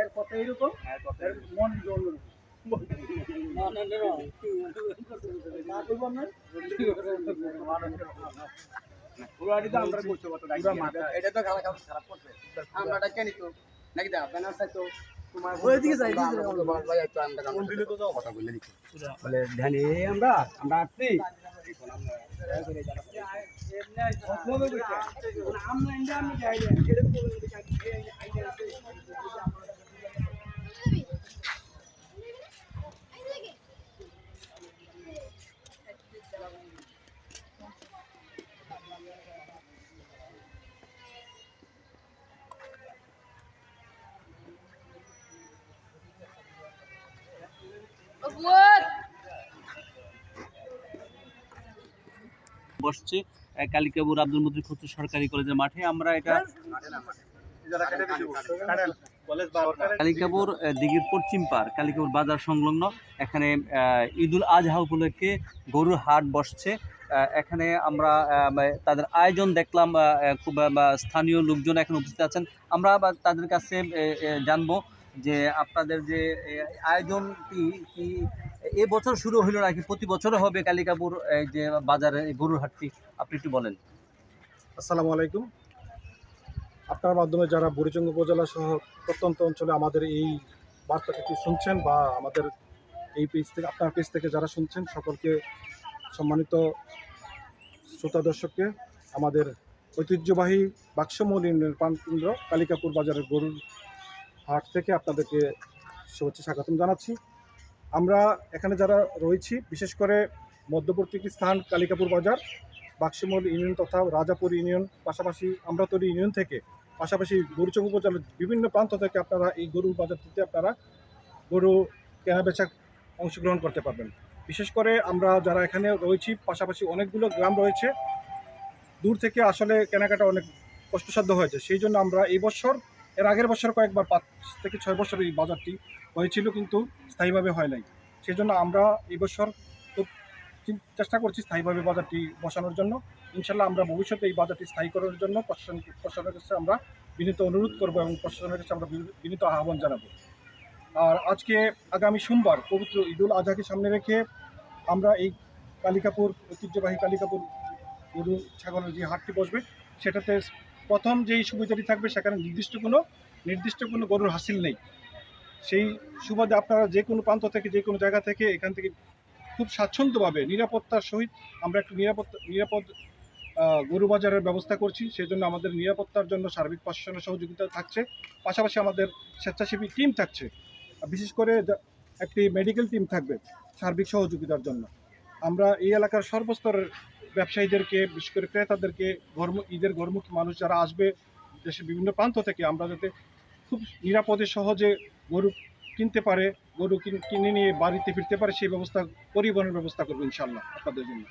এর কথা এরকম মন এটা তো খারাপ করছে আমরা কেন তো নাকি দা ব্যানার চাইতো তোমার কথা বলে দিচ্ছি বলে ধ্যানে আমরা আসছি বসছে কালিকাপুর আব্দুল মতিন খুচরো সরকারি কলেজের মাঠে। আমরা এটা কালিকাপুর দিঘির পশ্চিম পার কালিকাপুর বাজার সংলগ্ন। এখানে ঈদুল আজহা উপলক্ষে গরুর হাট বসছে। এখানে আমরা তাদের আয়োজন দেখলাম, খুব স্থানীয় লোকজন এখানে উপস্থিত আছেন। আমরা তাদের কাছে জানবো যে আপনাদের যে আয়োজনটি কি এবছর শুরু হইল নাকি প্রতি বছরও হবে কালিকাপুর যে বাজারে গরুর হাটটি, আপনি একটু বলেন। আসসালামু আলাইকুম। আপনার মাধ্যমে যারা বুড়িচঙ্গ উপজেলা সহ প্রত্যন্ত অঞ্চলে আমাদের এই বার্তাটি শুনছেন বা আমাদের এই পেজ থেকে আপনার পেজ থেকে যারা শুনছেন সকলকে সম্মানিত শ্রোতা দর্শককে আমাদের ঐতিহ্যবাহী বাক্সমূল ইউনিয়নের প্রাণকেন্দ্র কালিকাপুর বাজারের গরুর হাট থেকে আপনাদেরকে শুভেচ্ছা স্বাগতম জানাচ্ছি। আমরা এখানে যারা রয়েছি বিশেষ করে মধ্যবর্তী একটি স্থান কালিকাপুর বাজার, বাক্সমূল ইউনিয়ন তথা রাজাপুর ইউনিয়ন, পাশাপাশি আমরাতলী ইউনিয়ন থেকে পাশাপাশি বুড়িচং উপজেলার বিভিন্ন প্রান্ত থেকে আপনারা এই গরুর বাজারটিতে আপনারা গরু কেনাবেচা অংশগ্রহণ করতে পারবেন। বিশেষ করে আমরা যারা এখানে রয়েছি পাশাপাশি অনেকগুলো গ্রাম রয়েছে, দূর থেকে আসলে কেনাকাটা অনেক কষ্টসাধ্য হয়েছে। সেই জন্য আমরা এই বছর এর আগের বছর কয়েকবার 5 থেকে 6 বছর এই বাজারটি হয়েছিল কিন্তু স্থায়ীভাবে হয় নাই। সেই জন্য আমরা এই বছর খুব চেষ্টা করছি স্থায়ীভাবে বাজারটি বসানোর জন্য। ইনশাল্লাহ আমরা ভবিষ্যতে এই বাজারটি স্থায়ী করার জন্য প্রশাসনের কাছে আমরা বিনীত অনুরোধ করব এবং প্রশাসনের কাছে আমরা বিনীত আহ্বান জানাবো। আর আজকে আগামী সোমবার পবিত্র ঈদুল আজহাকে সামনে রেখে আমরা এই কালিকাপুর ঐতিহ্যবাহী কালিকাপুর গরু ছাগলের যে হাটটি বসবে সেটাতে প্রথম যেই সুবিধাটি থাকবে সেখানে নির্দিষ্ট কোনো গরুর হাসিল নেই। সেই সুবাদে আপনারা যে কোনো প্রান্ত থেকে যে কোনো জায়গা থেকে এখান থেকে খুব স্বাচ্ছন্দ্যভাবে নিরাপত্তার সহিত আমরা একটু নিরাপদ গরু বাজারের ব্যবস্থা করছি। সেই জন্য আমাদের নিরাপত্তার জন্য সার্বিক প্রশাসনের সহযোগিতা থাকছে, পাশাপাশি আমাদের স্বেচ্ছাসেবী টিম থাকছে, বিশেষ করে একটি মেডিকেল টিম থাকবে সার্বিক সহযোগিতার জন্য। আমরা এই এলাকার সর্বস্তরের ব্যবসায়ীদেরকে বিশেষ করে ক্রেতাদেরকে ঈদের ঘরমুখী মানুষ যারা আসবে দেশের বিভিন্ন প্রান্ত থেকে আমরা যাতে খুব নিরাপদে সহজে গরু কিনতে পারে, গরু কিনে নিয়ে বাড়িতে ফিরতে পারে সেই ব্যবস্থা, পরিবহনের ব্যবস্থা করবো ইনশাআল্লাহ আপনাদের জন্য।